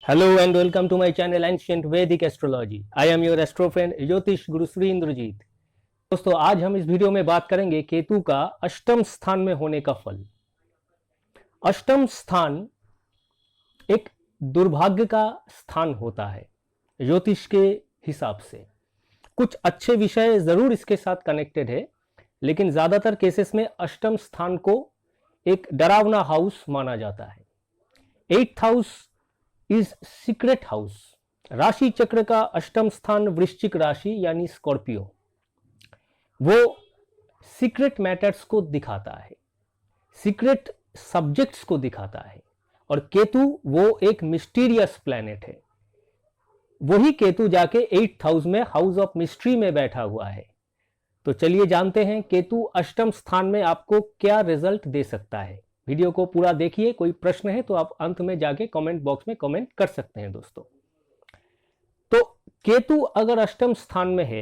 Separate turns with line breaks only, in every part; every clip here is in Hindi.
Hello and welcome to my channel Ancient Vedic Astrology. I am your astro friend ज्योतिष गुरु श्री इंद्रजीत। दोस्तों, आज हम इस वीडियो में बात करेंगे केतु का अष्टम स्थान में होने का फल। अष्टम स्थान एक दुर्भाग्य का स्थान होता है ज्योतिष के हिसाब से। कुछ अच्छे विषय जरूर इसके साथ कनेक्टेड है, लेकिन ज्यादातर केसेस में अष्टम स्थान को एक डरावना हाउस माना जाता है। 8th house is secret house. राशि चक्र का अष्टम स्थान वृश्चिक राशि यानी स्कॉर्पियो, वो सीक्रेट मैटर्स को दिखाता है, सीक्रेट सब्जेक्ट्स को दिखाता है। और केतु वो एक मिस्टीरियस प्लैनेट है। वही केतु जाके 8th हाउस में, हाउस ऑफ मिस्ट्री में बैठा हुआ है। तो चलिए जानते हैं केतु अष्टम स्थान में आपको क्या रिजल्ट दे सकता है। वीडियो को पूरा देखिए। कोई प्रश्न है तो आप अंत में जाके कमेंट बॉक्स में कमेंट कर सकते हैं दोस्तों। तो केतु अगर अष्टम स्थान में है,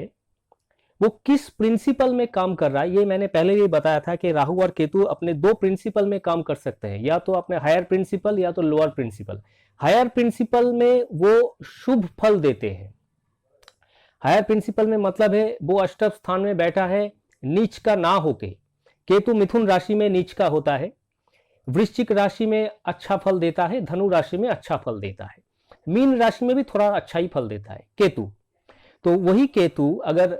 वो किस प्रिंसिपल में काम कर रहा है, ये मैंने पहले ही बताया था कि राहु और केतु अपने दो प्रिंसिपल में काम कर सकते हैं, या तो अपने हायर प्रिंसिपल या तो लोअर प्रिंसिपल। हायर प्रिंसिपल में वो शुभ फल देते हैं। हायर प्रिंसिपल में मतलब है वो अष्टम स्थान में बैठा है नीच का ना होके। केतु मिथुन राशि में नीच का होता है, वृश्चिक राशि में अच्छा फल देता है, धनु राशि में अच्छा फल देता है, मीन राशि में भी थोड़ा अच्छा ही फल देता है केतु। तो वही केतु अगर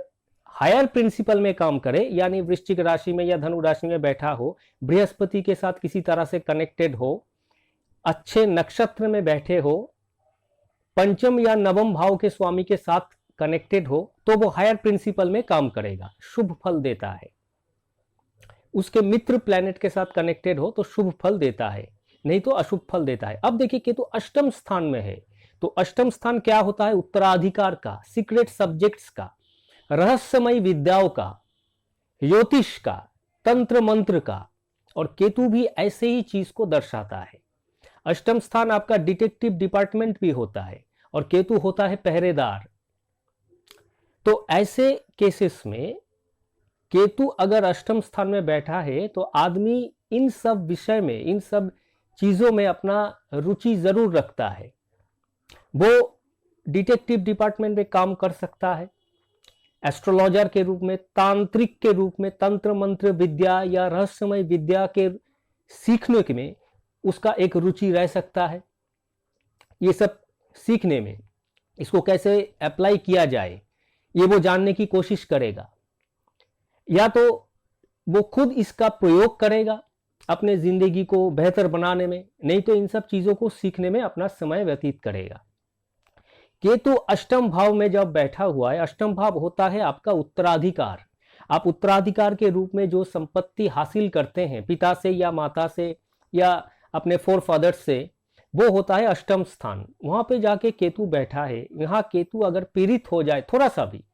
हायर प्रिंसिपल में काम करे, यानी वृश्चिक राशि में या धनु राशि में बैठा हो, बृहस्पति के साथ किसी तरह से कनेक्टेड हो, अच्छे नक्षत्र में बैठे हो, पंचम या नवम भाव के स्वामी के साथ कनेक्टेड हो, तो वो हायर प्रिंसिपल में काम करेगा, शुभ फल देता है। उसके मित्र प्लैनेट के साथ कनेक्टेड हो तो शुभ फल देता है, नहीं तो अशुभ फल देता है। अब देखिए केतु अष्टम स्थान में है, तो अष्टम स्थान क्या होता है? उत्तराधिकार का, सीक्रेट सब्जेक्ट्स का, रहस्यमय विद्याओं का, ज्योतिष का, तंत्र मंत्र का। और केतु भी ऐसे ही चीज को दर्शाता है। अष्टम स्थान आपका डिटेक्टिव डिपार्टमेंट भी होता है, और केतु होता है पहरेदार। तो ऐसे केसेस में केतु अगर अष्टम स्थान में बैठा है तो आदमी इन सब विषय में, इन सब चीजों में अपना रुचि जरूर रखता है। वो डिटेक्टिव डिपार्टमेंट में काम कर सकता है, एस्ट्रोलॉजर के रूप में, तांत्रिक के रूप में, तंत्र मंत्र विद्या या रहस्यमय विद्या के सीखने में उसका एक रुचि रह सकता है। ये सब सीखने में, इसको कैसे अप्लाई किया जाए, ये वो जानने की कोशिश करेगा, या तो वो खुद इसका प्रयोग करेगा अपने जिंदगी को बेहतर बनाने में, नहीं तो इन सब चीजों को सीखने में अपना समय व्यतीत करेगा। केतु अष्टम भाव में जब बैठा हुआ है, अष्टम भाव होता है आपका उत्तराधिकार। आप उत्तराधिकार के रूप में जो संपत्ति हासिल करते हैं पिता से या माता से या अपने फोर फादर्स से, वो होता है अष्टम स्थान। वहां पे जाके केतु बैठा है। यहाँ केतु अगर पीड़ित हो जाए, थोड़ा सा भी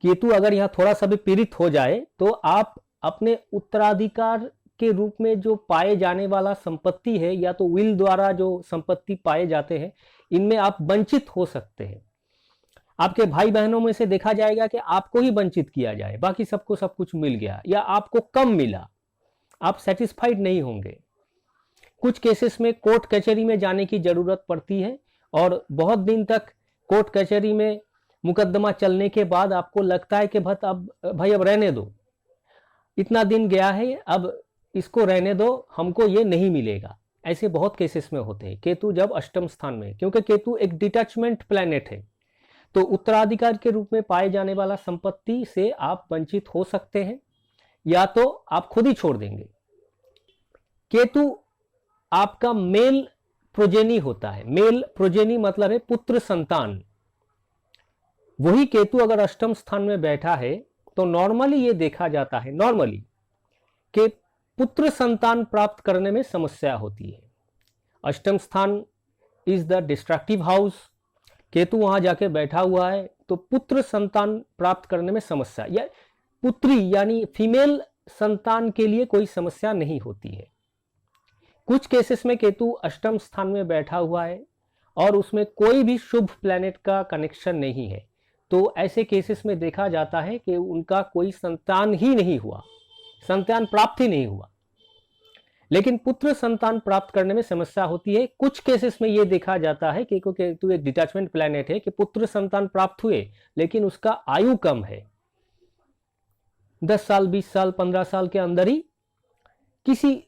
केतु अगर यहाँ थोड़ा सा भी पीड़ित हो जाए, तो आप अपने उत्तराधिकार के रूप में जो पाए जाने वाला संपत्ति है, या तो विल द्वारा जो संपत्ति पाए जाते हैं, इनमें आप वंचित हो सकते हैं। आपके भाई बहनों में से देखा जाएगा कि आपको ही वंचित किया जाए, बाकी सबको सब कुछ मिल गया, या आपको कम मिला, आप सेटिस्फाइड नहीं होंगे। कुछ केसेस में कोर्ट कचहरी में जाने की जरूरत पड़ती है, और बहुत दिन तक कोर्ट कचहरी में मुकदमा चलने के बाद आपको लगता है कि अब रहने दो, इतना दिन गया है, अब इसको रहने दो, हमको ये नहीं मिलेगा। ऐसे बहुत केसेस में होते हैं केतु जब अष्टम स्थान में, क्योंकि केतु एक डिटैचमेंट प्लैनेट है। तो उत्तराधिकार के रूप में पाए जाने वाला संपत्ति से आप वंचित हो सकते हैं, या तो आप खुद ही छोड़ देंगे। केतु आपका मेल प्रोजेनी होता है। मेल प्रोजेनी मतलब है पुत्र संतान। वही केतु अगर अष्टम स्थान में बैठा है तो नॉर्मली ये देखा जाता है कि पुत्र संतान प्राप्त करने में समस्या होती है। अष्टम स्थान is the destructive house. Ketu वहां जाके बैठा हुआ है तो पुत्र संतान प्राप्त करने में समस्या, या पुत्री यानी फीमेल संतान के लिए कोई समस्या नहीं होती है। कुछ केसेस में केतु अष्टम स्थान में बैठा हुआ है और उसमें कोई भी शुभ प्लैनेट का कनेक्शन नहीं है, तो ऐसे केसेस में देखा जाता है कि उनका कोई संतान ही नहीं हुआ, संतान प्राप्त ही नहीं हुआ। लेकिन पुत्र संतान प्राप्त करने में समस्या होती है। कुछ केसेस में यह देखा जाता है कि केतु एक डिटैचमेंट प्लैनेट है कि पुत्र संतान प्राप्त हुए लेकिन उसका आयु कम है, 10 साल 20 साल 15 साल के अंदर ही किसी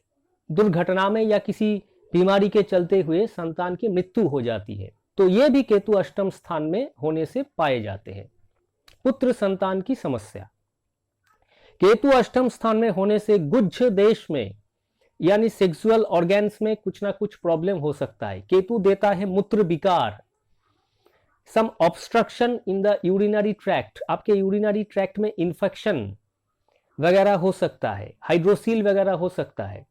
दुर्घटना में या किसी बीमारी के चलते हुए संतान की मृत्यु हो जाती है। तो यह भी केतु अष्टम स्थान में होने से पाए जाते हैं। पुत्र संतान की समस्या, केतु अष्टम स्थान में होने से गुज्ज देश में यानी सेक्सुअल ऑर्गेन्स में कुछ ना कुछ प्रॉब्लम हो सकता है। केतु देता है मूत्र विकार, some obstruction in the urinary tract, आपके यूरिनरी ट्रैक्ट में इंफेक्शन वगैरह हो सकता है, हाइड्रोसील वगैरह हो सकता है,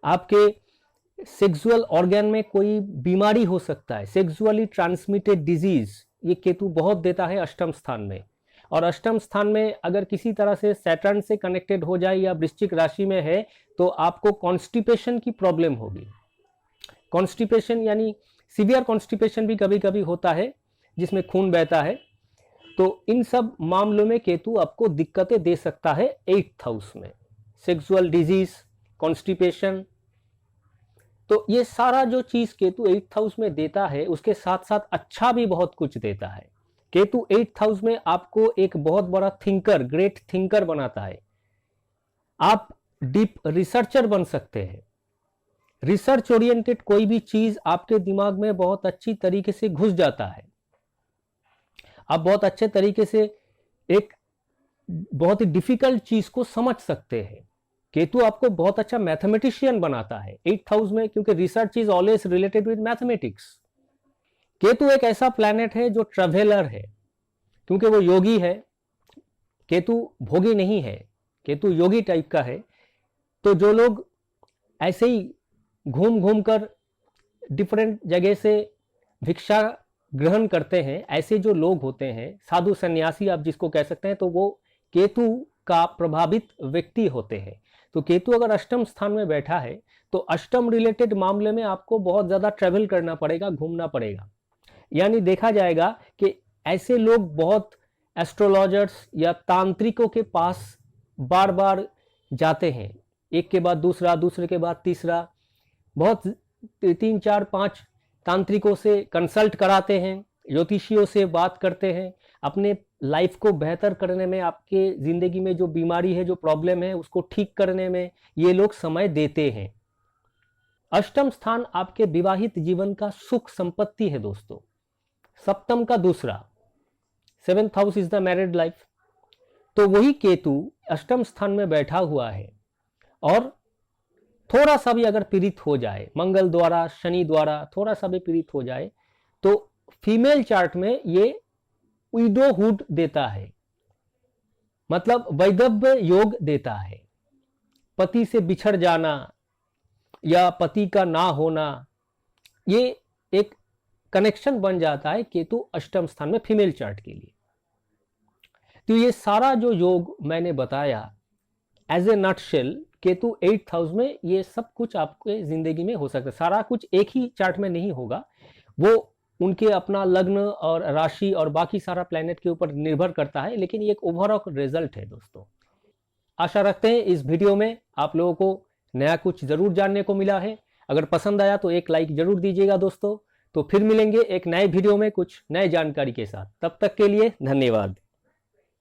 आपके सेक्सुअल ऑर्गन में कोई बीमारी हो सकता है, सेक्सुअली ट्रांसमिटेड डिजीज, ये केतु बहुत देता है अष्टम स्थान में। और अष्टम स्थान में अगर किसी तरह से सैटर्न से कनेक्टेड हो जाए या वृश्चिक राशि में है तो आपको कॉन्स्टिपेशन की प्रॉब्लम होगी। कॉन्स्टिपेशन यानी सीवियर कॉन्स्टिपेशन भी कभी कभी होता है जिसमें खून बहता है। तो इन सब मामलों में केतु आपको दिक्कतें दे सकता है 8th हाउस में, सेक्सुअल डिजीज, कॉन्स्टिपेशन। तो ये सारा जो चीज केतु 8th हाउस में देता है उसके साथ साथ अच्छा भी बहुत कुछ देता है। केतु 8th हाउस में आपको एक बहुत बड़ा थिंकर, ग्रेट थिंकर बनाता है। आप डीप रिसर्चर बन सकते हैं। रिसर्च ओरिएंटेड कोई भी चीज आपके दिमाग में बहुत अच्छी तरीके से घुस जाता है। आप बहुत अच्छे तरीके से एक बहुत ही डिफिकल्ट चीज को समझ सकते हैं। केतु आपको बहुत अच्छा मैथमेटिशियन बनाता है 8th हाउस में, क्योंकि research is always related with mathematics. Ketu एक ऐसा प्लैनेट है जो ट्रैवलर है, क्योंकि वो योगी है। केतु भोगी नहीं है, केतु योगी टाइप का है। तो जो लोग ऐसे ही घूम घूम कर डिफरेंट जगह से भिक्षा ग्रहण करते हैं, ऐसे जो लोग होते हैं, साधु सन्यासी आप जिसको कह सकते हैं, तो वो केतु का प्रभावित व्यक्ति होते हैं। तो केतु अगर अष्टम स्थान में बैठा है तो अष्टम रिलेटेड मामले में आपको बहुत ज्यादा ट्रैवल करना पड़ेगा, घूमना पड़ेगा। यानी देखा जाएगा कि ऐसे लोग बहुत एस्ट्रोलॉजर्स या तांत्रिकों के पास बार बार जाते हैं, एक के बाद दूसरा, दूसरे के बाद तीसरा, बहुत 3 4 5 तांत्रिकों से कंसल्ट कराते हैं, ज्योतिषियों से बात करते हैं। अपने लाइफ को बेहतर करने में, आपके जिंदगी में जो बीमारी है, जो प्रॉब्लम है, उसको ठीक करने में ये लोग समय देते हैं। अष्टम स्थान आपके विवाहित जीवन का सुख संपत्ति है दोस्तों। सप्तम का दूसरा, 7th house is the married life. तो वही केतु अष्टम स्थान में बैठा हुआ है और थोड़ा सा भी अगर पीड़ित हो जाए, मंगल द्वारा, शनि द्वारा थोड़ा सा भी पीड़ित हो जाए, तो फीमेल चार्ट में ये विडोहुड देता है, मतलब वैधव्य योग देता है। पति से बिछड़ जाना या पति का ना होना, ये एक कनेक्शन बन जाता है केतु अष्टम स्थान में फीमेल चार्ट के लिए। तो ये सारा जो योग मैंने बताया as a nutshell, Ketu 8th house में ये सब कुछ आपके जिंदगी में हो सकता है। सारा कुछ एक ही चार्ट में नहीं होगा, वो उनके अपना लग्न और राशि और बाकी सारा प्लेनेट के ऊपर निर्भर करता है, लेकिन ये एक ओवरऑल रिजल्ट है दोस्तों। आशा रखते हैं इस वीडियो में आप लोगों को नया कुछ जरूर जानने को मिला है। अगर पसंद आया तो एक लाइक जरूर दीजिएगा दोस्तों। तो फिर मिलेंगे एक नए वीडियो में कुछ नए जानकारी के साथ। तब तक के लिए धन्यवाद।